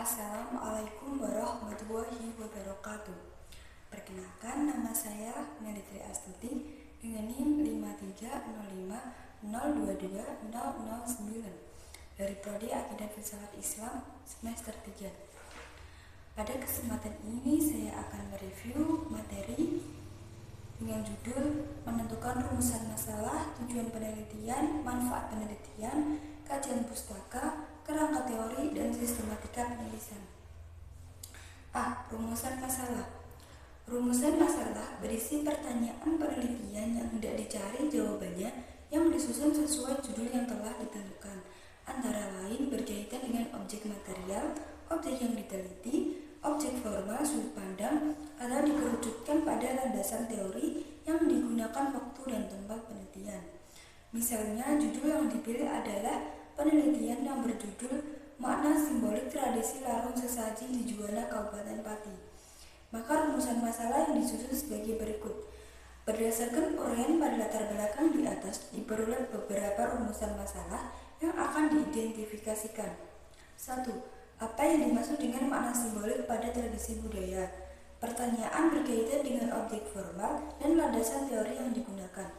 Assalamualaikum warahmatullahi wabarakatuh. Perkenalkan, nama saya Melitri Astuti dengan NIM 5305022009 dari Prodi Akidah Filsafat Islam semester 3. Pada kesempatan ini saya akan mereview materi dengan judul menentukan rumusan masalah, tujuan penelitian, manfaat penelitian, kajian pustaka, kerangka teori, dan sistematika penulisan. Rumusan masalah. Rumusan masalah berisi pertanyaan penelitian yang hendak dicari jawabannya yang disusun sesuai judul yang telah ditentukan, antara lain berkaitan dengan objek material, objek yang diteliti, objek formal, sudut pandang, atau dikerucutkan pada landasan teori yang digunakan waktu dan tempat penelitian. Misalnya, judul yang dipilih adalah penelitian yang berjudul Makna Simbolik Tradisi Larung Sesaji di Juwana, Kabupaten Pati. Maka rumusan masalah yang disusun sebagai berikut. Berdasarkan uraian pada latar belakang di atas, diperoleh beberapa rumusan masalah yang akan diidentifikasikan. 1. Apa yang dimaksud dengan makna simbolik pada tradisi budaya? Pertanyaan berkaitan dengan objek formal dan landasan teori yang digunakan.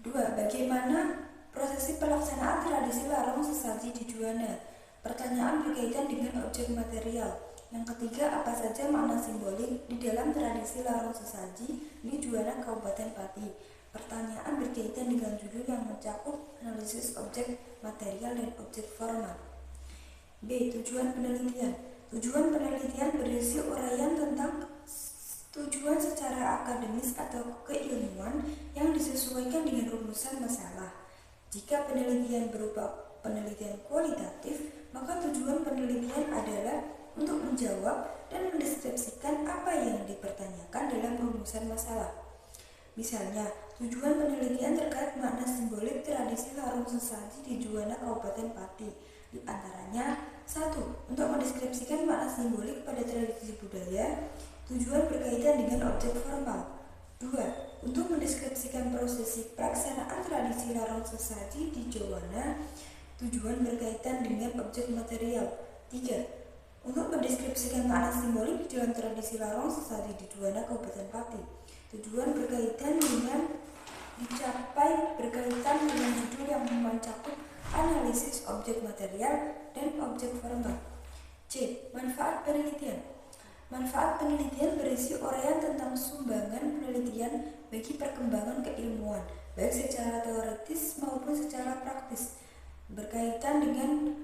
2. Bagaimana prosesi pelaksanaan tradisi larung sesaji di Juwana? Pertanyaan berkaitan dengan objek material. Yang ketiga, apa saja makna simbolik di dalam tradisi larung sesaji di Juwana, Kabupaten Pati? Pertanyaan berkaitan dengan judul yang mencakup analisis objek material dan objek formal. B. Tujuan penelitian. Tujuan penelitian berisi uraian tentang tujuan secara akademis atau keilmuan yang disesuaikan dengan rumusan masalah. Jika penelitian berupa penelitian kualitatif, maka tujuan penelitian adalah untuk menjawab dan mendeskripsikan apa yang dipertanyakan dalam rumusan masalah. Misalnya, tujuan penelitian terkait makna simbolik tradisi larung sesaji di Juwana, Kabupaten Pati. Di antaranya, 1. Untuk mendeskripsikan makna simbolik pada tradisi budaya. Tujuan berkaitan dengan objek formal. 2. Untuk mendeskripsikan prosesi pelaksanaan tradisi larung sesaji di Juwana. Tujuan berkaitan dengan objek material. 3. Untuk mendeskripsikan makna simbolik di dalam tradisi larung sesaji di Juwana, Kabupaten Pati. Tujuan berkaitan dengan judul yang mencakup analisis objek material dan objek formal. C. Manfaat penelitian. Manfaat penelitian berisi uraian tentang sumbangan penelitian bagi perkembangan keilmuan, baik secara teoritis maupun secara praktis, berkaitan dengan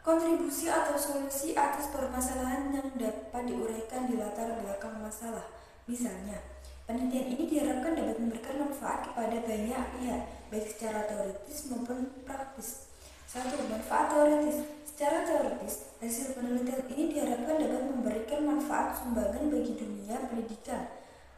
kontribusi atau solusi atas permasalahan yang dapat diuraikan di latar belakang masalah. Misalnya, penelitian ini diharapkan dapat memberikan manfaat kepada banyak pihak, baik secara teoritis maupun praktis. 1. Manfaat teoritis. Secara teoritis, hasil penelitian ini diharapkan dapat memberikan manfaat sumbangan bagi dunia pendidikan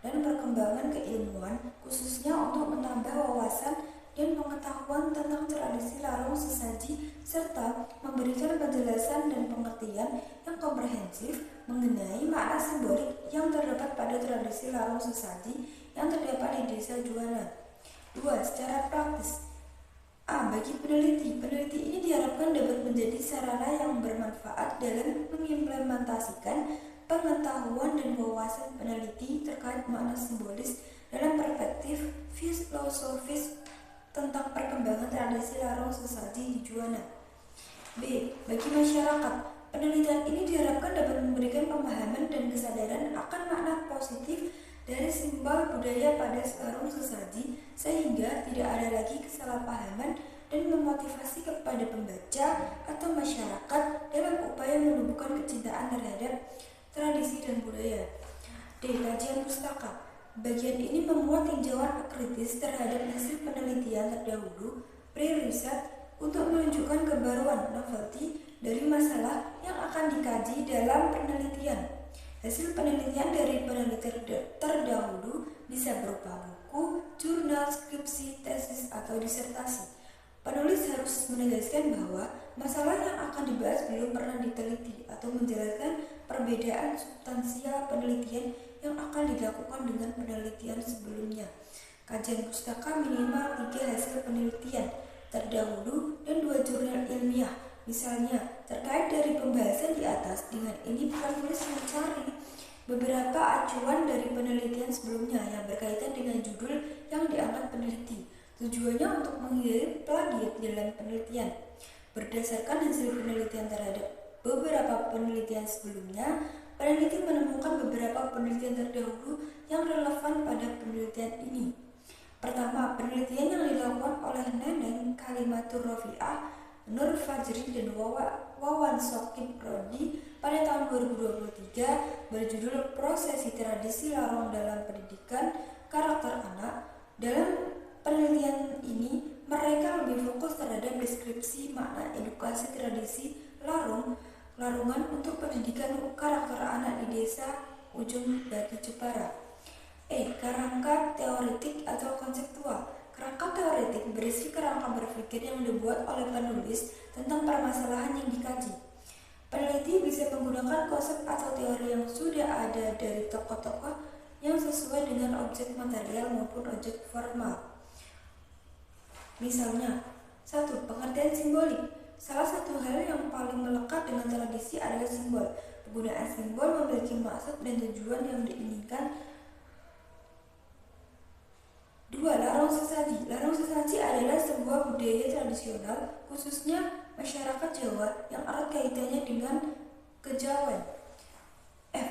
dan perkembangan keilmuan, khususnya untuk menambah wawasan dan pengetahuan tentang tradisi larung sesaji serta memberikan penjelasan dan pengertian yang komprehensif mengenai makna simbolik yang terdapat pada tradisi larung sesaji yang terdapat di Desa Juwana. 2. Secara praktis. Bagi peneliti ini diharapkan dapat menjadi sarana yang bermanfaat dalam mengimplementasikan pengetahuan dan wawasan peneliti terkait makna simbolis dalam perspektif filosofis tentang perkembangan tradisi larung sesaji di Juwana. B. Bagi masyarakat, penelitian ini diharapkan dapat memberikan pemahaman dan kesadaran akan makna positif dari simbol budaya pada larung sesaji sehingga tidak ada lagi kesalahpahaman dan memotivasi kepada pembaca atau masyarakat dalam upaya menumbuhkan kecintaan terhadap tradisi dan budaya. D. Kajian pustaka. Bagian ini memuat tinjauan kritis terhadap hasil penelitian terdahulu pre-riset untuk menunjukkan kebaruan novelty dari masalah yang akan dikaji dalam penelitian. Hasil penelitian dari peneliti terdahulu bisa berupa buku, jurnal, skripsi, tesis, atau disertasi. Penulis harus menegaskan bahwa masalah yang akan dibahas belum pernah diteliti atau menjelaskan perbedaan substansial penelitian yang akan dilakukan dengan penelitian sebelumnya. Kajian pustaka minimal 3 hasil penelitian terdahulu dan 2 jurnal ilmiah Misalnya, terkait dari pembahasan di atas, dengan ini penulis mencari beberapa acuan dari penelitian sebelumnya yang berkaitan dengan judul yang diangkat peneliti. Tujuannya untuk menghindari plagiat dalam penelitian. Berdasarkan hasil penelitian terhadap beberapa penelitian sebelumnya, peneliti menemukan beberapa penelitian terdahulu yang relevan pada penelitian ini. Pertama, penelitian yang dilakukan oleh Neneng Kalimatur Rofiah, Nur Fajri, dan Wawan Sokib Rodi pada tahun 2023 berjudul Prosesi Tradisi Larung dalam Pendidikan Karakter Anak. Dalam penelitian ini, mereka lebih fokus terhadap deskripsi makna edukasi tradisi larungan untuk pendidikan karakter anak di desa Ujung Batu Jepara. Kerangka teoretik atau konseptual. Kerangka teoretik berisi kerangka berpikir yang dibuat oleh penulis tentang permasalahan yang dikaji. Peneliti bisa menggunakan konsep atau teori yang sudah ada dari tokoh-tokoh yang sesuai dengan objek material maupun objek formal. Misalnya, 1. Pengertian simbolik. Salah satu hal yang paling melekat dengan tradisi adalah simbol. Penggunaan simbol memiliki maksud dan tujuan yang diinginkan. 2. Larung sesaji. Larung sesaji adalah sebuah budaya tradisional, khususnya masyarakat Jawa, yang erat kaitannya dengan kejawen.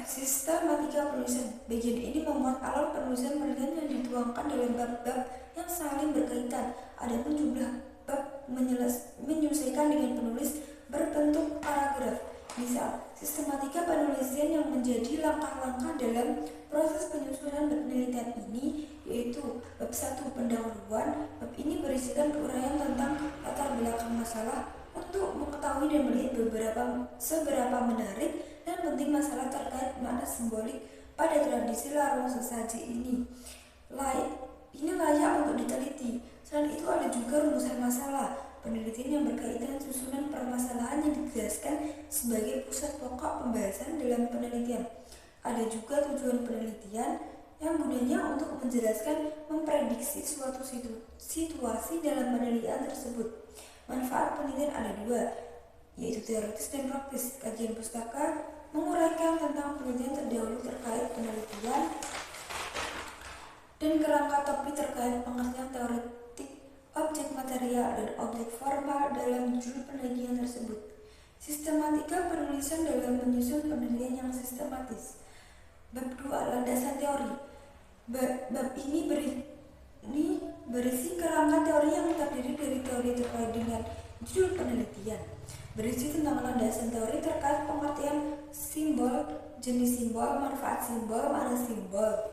Sistematika penulisan. Bagian ini memuat alur penulisan penelitian yang dituangkan dalam bab-bab yang saling berkaitan. Adapun jumlah bab menyesuaikan dengan penulis berbentuk paragraf. Misal, sistematika penulisan yang menjadi langkah-langkah dalam proses penyusunan penelitian ini yaitu bab 1 pendahuluan. Bab ini berisikan uraian tentang latar belakang masalah untuk mengetahui dan melihat seberapa menarik dan penting masalah terkait makna simbolik pada tradisi larung sesaji ini. Ini layak untuk diteliti. Selain itu ada juga rumusan masalah. Penelitian yang berkaitan susunan permasalahan yang dijelaskan sebagai pusat pokok pembahasan dalam penelitian. Ada juga tujuan penelitian yang gunanya untuk menjelaskan, memprediksi suatu situasi dalam penelitian tersebut. Manfaat penelitian ada 2, yaitu teoritis dan praktis. Kajian pustaka menguraikan tentang penelitian terdahulu terkait penelitian dan kerangka topik terkait pengertian teoretik objek material dan objek formal dalam judul penelitian tersebut. Sistematika penulisan dalam menyusun penelitian yang sistematis. Bab 2, landasan teori. Bab ini berisi kerangka teori yang terdiri dari teori terkait dengan judul penelitian. Berisi tentang landasan teori terkait pengertian simbol, jenis simbol, manfaat simbol, makna simbol.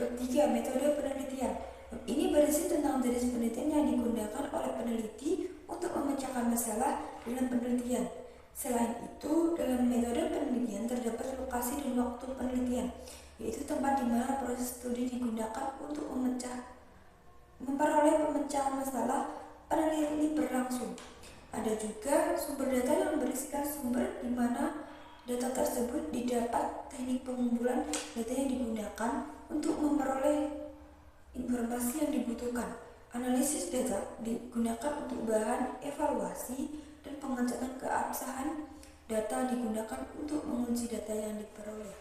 Bab 3, metode penelitian. Bab ini berisi tentang jenis penelitian yang digunakan oleh peneliti untuk memecahkan masalah dalam penelitian. Selain itu, dalam metode penelitian terdapat lokasi dan waktu penelitian, yaitu tempat di mana proses studi digunakan untuk memperoleh pemecahan masalah peneliti berlangsung. Ada juga sumber data yang berisikan sumber di mana data tersebut didapat, teknik pengumpulan data yang digunakan untuk memperoleh informasi yang dibutuhkan. Analisis data digunakan untuk bahan evaluasi dan pengecekan keabsahan data digunakan untuk menguji data yang diperoleh.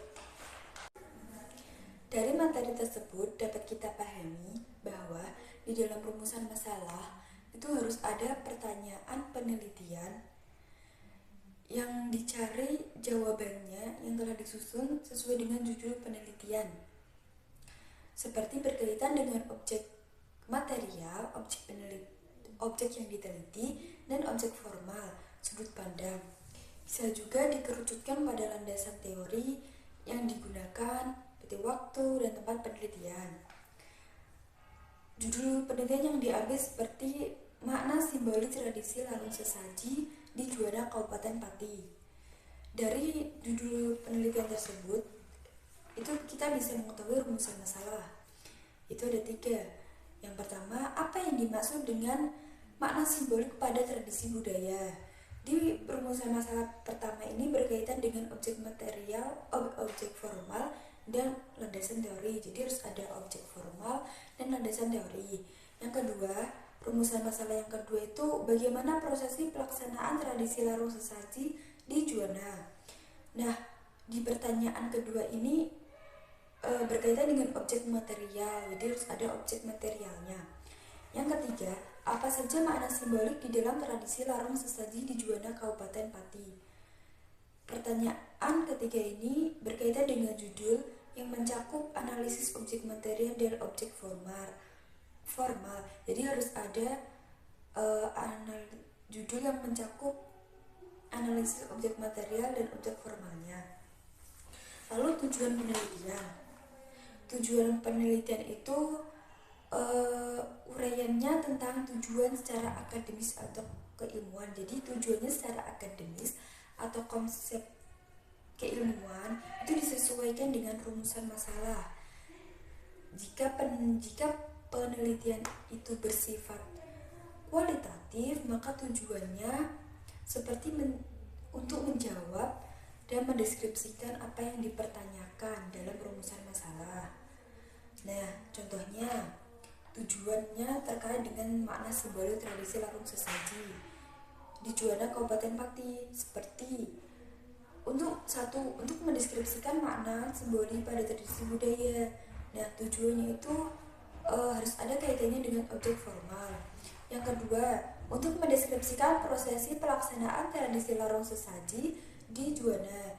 Dari materi tersebut dapat kita pahami bahwa di dalam rumusan masalah itu harus ada pertanyaan penelitian yang dicari jawabannya yang telah disusun sesuai dengan judul penelitian. Seperti berkaitan dengan objek material, objek yang diteliti, dan objek formal, sudut pandang. Bisa juga dikerucutkan pada landasan teori yang digunakan, seperti waktu dan tempat penelitian. Judul penelitian yang diambil seperti makna simbolik tradisi larung sesaji di Juanda, Kabupaten Pati. Dari judul penelitian tersebut, itu kita bisa mengetahui rumusan masalah. Itu ada 3. Yang pertama, apa yang dimaksud dengan makna simbolik pada tradisi budaya? Di rumusan masalah pertama ini berkaitan dengan objek material, objek formal, dan landasan teori. Jadi harus ada objek formal dan landasan teori. Yang kedua, Rumusan masalah yang kedua itu bagaimana prosesi pelaksanaan tradisi larung sesaji di Juwana. Nah, di pertanyaan kedua ini berkaitan dengan objek material, jadi harus ada objek materialnya. Yang ketiga, apa saja makna simbolik di dalam tradisi larung sesaji di Juwana Kabupaten Pati? Pertanyaan ketiga ini berkaitan dengan judul yang mencakup analisis objek material dan objek formal. Jadi harus ada judul yang mencakup analisis objek material dan objek formalnya. Lalu tujuan penelitian. Tujuan penelitian itu uraiannya tentang tujuan secara akademis atau keilmuan. Jadi tujuannya secara akademis atau konsep keilmuan itu disesuaikan dengan rumusan masalah. Jika penelitian itu bersifat kualitatif, maka tujuannya seperti untuk menjawab dan mendeskripsikan apa yang dipertanyakan dalam rumusan masalah. Nah, contohnya tujuannya terkait dengan makna simbolik tradisi larung sesaji di Juwana Kabupaten Pati, seperti untuk mendeskripsikan makna simbolik pada tradisi budaya. Nah, tujuannya itu harus ada kaitannya dengan objek formal. Yang kedua, untuk mendeskripsikan prosesi pelaksanaan tradisi larung sesaji di Juwana.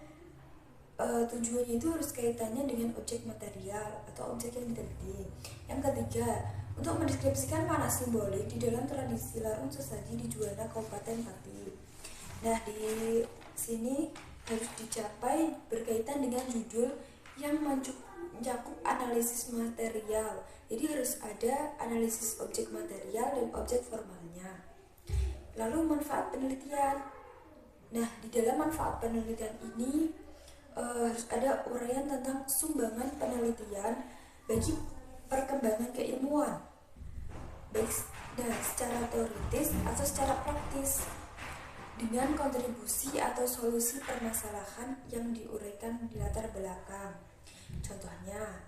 Tujuannya itu harus kaitannya dengan objek material atau objek yang diteliti. Yang ketiga, untuk mendeskripsikan makna simbolik di dalam tradisi larung sesaji di Juwana Kabupaten Pati. Nah, di sini harus dicapai berkaitan dengan judul yang mencakup analisis material. Jadi harus ada analisis objek material dan objek formalnya. Lalu manfaat penelitian. Nah, di dalam manfaat penelitian ini harus ada uraian tentang sumbangan penelitian bagi perkembangan keilmuan, baik secara teoritis atau secara praktis, dengan kontribusi atau solusi permasalahan yang diuraikan di latar belakang. Contohnya,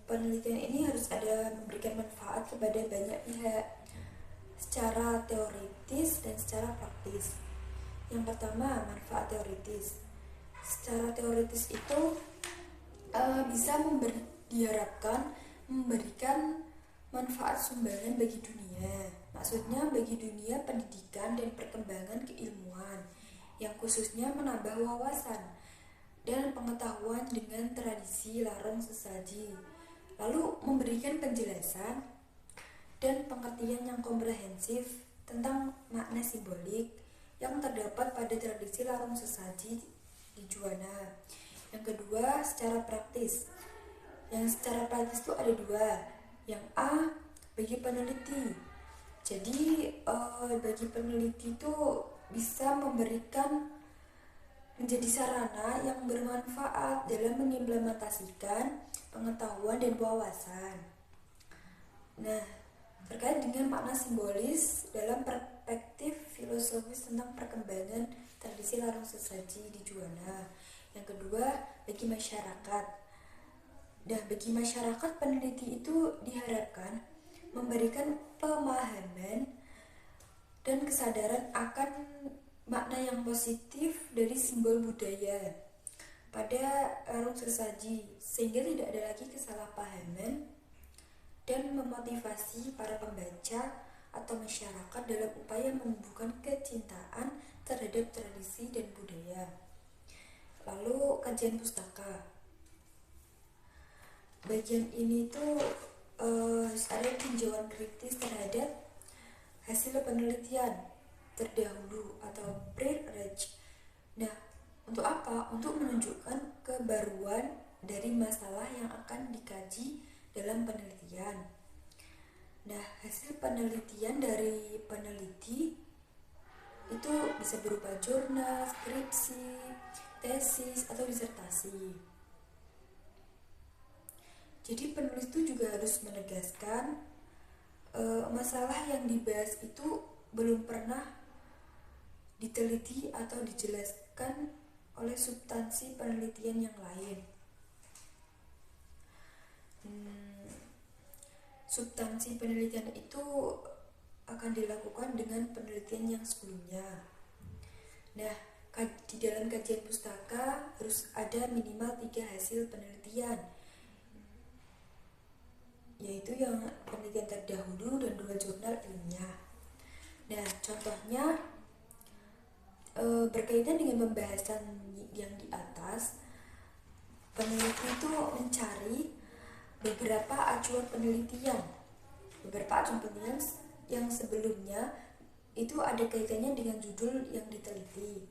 penelitian ini harus ada memberikan manfaat kepada banyak pihak secara teoritis dan secara praktis. Yang pertama, manfaat teoritis. Secara teoritis itu bisa diharapkan memberikan manfaat sumbangan bagi dunia. Maksudnya bagi dunia pendidikan dan perkembangan keilmuan, yang khususnya menambah wawasan dan pengetahuan dengan tradisi larung sesaji. Lalu memberikan penjelasan dan pengertian yang komprehensif tentang makna simbolik yang terdapat pada tradisi larung sesaji di Juwana. Yang kedua, secara praktis. Yang secara praktis itu ada dua. Yang A, bagi peneliti. Jadi bagi peneliti itu bisa memberikan menjadi sarana yang bermanfaat dalam mengimplementasikan pengetahuan dan wawasan. Nah, terkait dengan makna simbolis dalam perspektif filosofis tentang perkembangan tradisi larung sesaji di Juwana. Yang kedua, bagi masyarakat. Dan bagi masyarakat, peneliti itu diharapkan memberikan pemahaman dan kesadaran akan makna yang positif dari simbol budaya pada larung sesaji, sehingga tidak ada lagi kesalahpahaman, dan memotivasi para pembaca atau masyarakat dalam upaya menumbuhkan kecintaan terhadap tradisi dan budaya. Lalu kajian pustaka. Bagian ini tuh harus ada tinjauan kritis terhadap hasil penelitian terdahulu atau pre-research. Nah, untuk apa? Untuk menunjukkan kebaruan dari masalah yang akan dikaji dalam penelitian. Nah, hasil penelitian dari peneliti itu bisa berupa jurnal, skripsi, tesis, atau disertasi. Jadi penulis itu juga harus menegaskan masalah yang dibahas itu belum pernah diteliti atau dijelaskan oleh substansi penelitian yang lain. substansi penelitian itu akan dilakukan dengan penelitian yang sebelumnya. Nah, di dalam kajian pustaka harus ada minimal 3 hasil penelitian, yaitu yang penelitian terdahulu dan 2 jurnal ilmiah. Nah, contohnya berkaitan dengan pembahasan yang di atas, peneliti itu mencari beberapa acuan penelitian yang sebelumnya itu ada kaitannya dengan judul yang diteliti.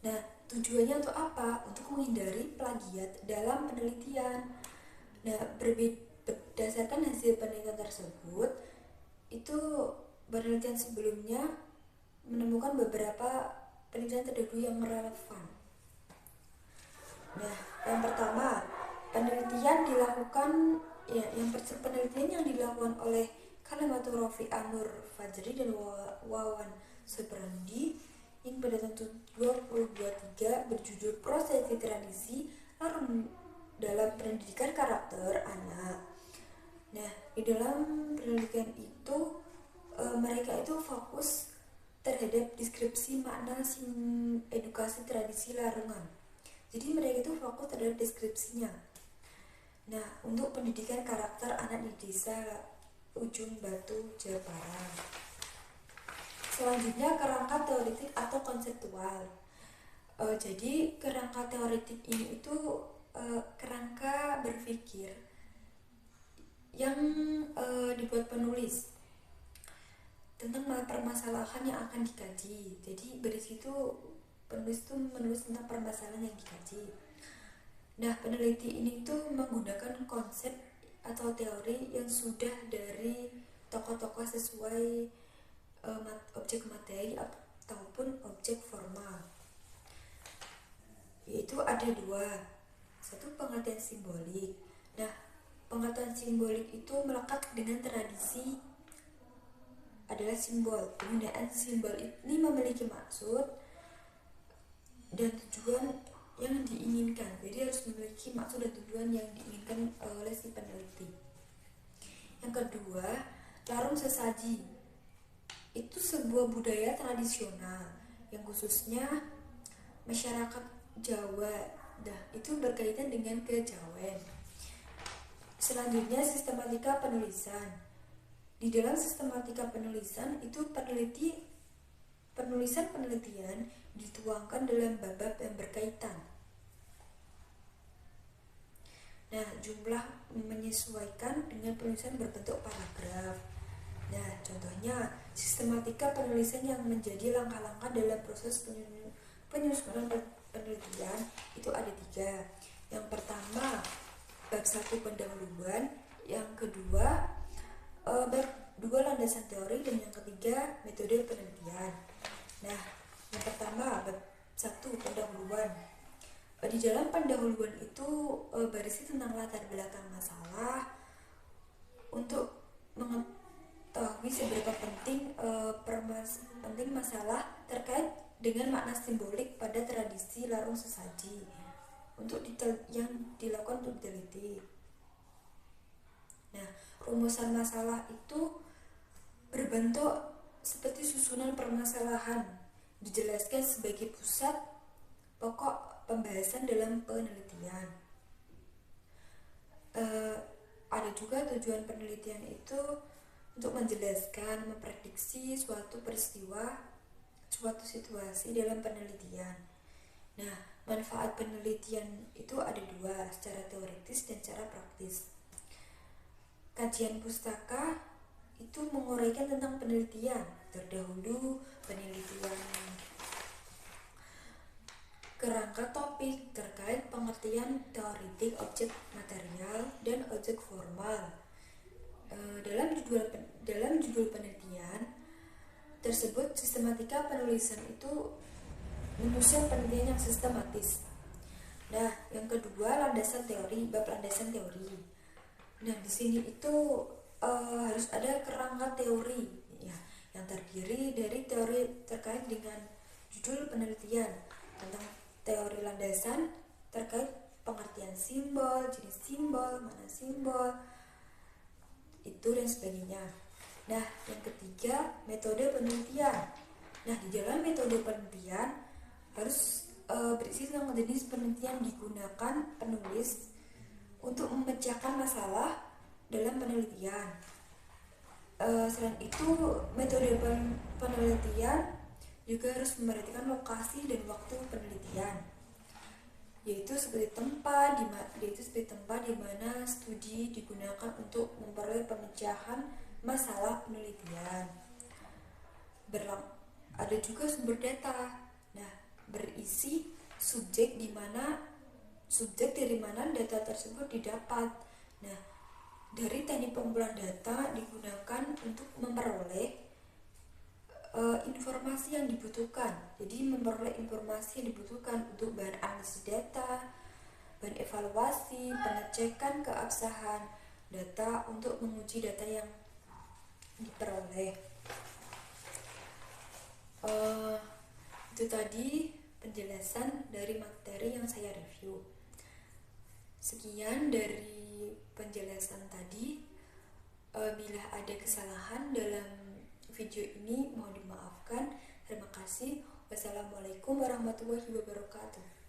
Nah, tujuannya untuk apa? Untuk menghindari plagiat dalam penelitian. Nah, berdasarkan hasil penelitian tersebut, itu penelitian sebelumnya menemukan beberapa penelitian terdahulu yang relevan. Nah, yang pertama, penelitian yang dilakukan oleh Kalimatul Rofi Anur Fajri dan Wawan Subrandi yang pada tahun 2023 berjudul Prosesi Tradisi dalam Pendidikan Karakter Anak. Nah, di dalam penelitian itu mereka itu fokus terhadap deskripsi makna edukasi tradisi larangan. Jadi mereka itu fokus terhadap deskripsinya. Nah, untuk pendidikan karakter anak di desa Ujung Batu, Jawa Barat. Selanjutnya, kerangka teoretik atau konseptual. Jadi kerangka teoretik ini itu kerangka berpikir yang dibuat penulis tentang permasalahan yang akan dikaji. Jadi dari situ penulis itu menulis tentang permasalahan yang dikaji. Nah, peneliti ini tuh menggunakan konsep atau teori yang sudah dari tokoh-tokoh sesuai objek materi ataupun objek formal. Yaitu ada 2. Satu, pengertian simbolik. Nah, pengertian simbolik itu melekat dengan tradisi adalah simbol. Penggunaan simbol ini memiliki maksud dan tujuan yang diinginkan. Jadi harus memiliki maksud dan tujuan yang diinginkan oleh si peneliti. Yang kedua, larung sesaji. Itu sebuah budaya tradisional yang khususnya masyarakat Jawa. Nah, itu berkaitan dengan kejawen. Selanjutnya, sistematika penulisan. Di dalam sistematika penulisan itu penulisan penelitian dituangkan dalam bab-bab yang berkaitan. Nah, jumlah menyesuaikan dengan penulisan berbentuk paragraf. Nah, contohnya sistematika penulisan yang menjadi langkah-langkah dalam proses penyusunan penelitian itu ada 3. Yang pertama, bab 1 pendahuluan. Yang kedua, bab 2 landasan teori. Dan yang ketiga, metode penelitian. Nah, yang pertama, bab 1 pendahuluan. Di dalam pendahuluan itu berisi tentang latar belakang masalah untuk mengetahui seberapa penting masalah terkait dengan makna simbolik pada tradisi larung sesaji yang dilakukan untuk diteliti. Nah, rumusan masalah itu berbentuk seperti susunan permasalahan, dijelaskan sebagai pusat pokok pembahasan dalam penelitian. Ada juga tujuan penelitian itu untuk menjelaskan, memprediksi suatu peristiwa, suatu situasi dalam penelitian. Nah, manfaat penelitian itu ada 2, secara teoritis dan secara praktis. Kajian pustaka itu menguraikan tentang penelitian terdahulu, penelitian kerangka topik terkait pengertian teoritik objek material dan objek formal. Dalam judul penelitian tersebut, sistematika penulisan itu menyusun penelitian yang sistematis. Nah, yang kedua, landasan teori, bab landasan teori. Nah, di sini itu harus ada kerangka teori ya, yang terdiri dari teori terkait dengan judul penelitian, tentang teori landasan terkait pengertian simbol, jenis simbol, mana simbol, itu dan sebagainya. Nah, yang ketiga, metode penelitian. Nah, di dalam metode penelitian harus berisi tentang jenis penelitian digunakan penulis untuk memecahkan masalah dalam penelitian. Selain itu, metode penelitian juga harus memperhatikan lokasi dan waktu penelitian, yaitu seperti tempat di mana studi digunakan untuk memperoleh pemecahan masalah penelitian. Ada juga sumber data. Nah, berisi subjek dari mana data tersebut didapat. Nah, dari teknik pengumpulan data digunakan untuk memperoleh informasi yang dibutuhkan. Jadi memperoleh informasi yang dibutuhkan untuk bahan analisis data, bahan evaluasi, pengecekan keabsahan data untuk menguji data yang diperoleh. Itu tadi penjelasan dari materi yang saya review. Sekian dari penjelasan tadi. Bila ada kesalahan dalam video ini mohon dimaafkan. Terima kasih. Wassalamualaikum warahmatullahi wabarakatuh.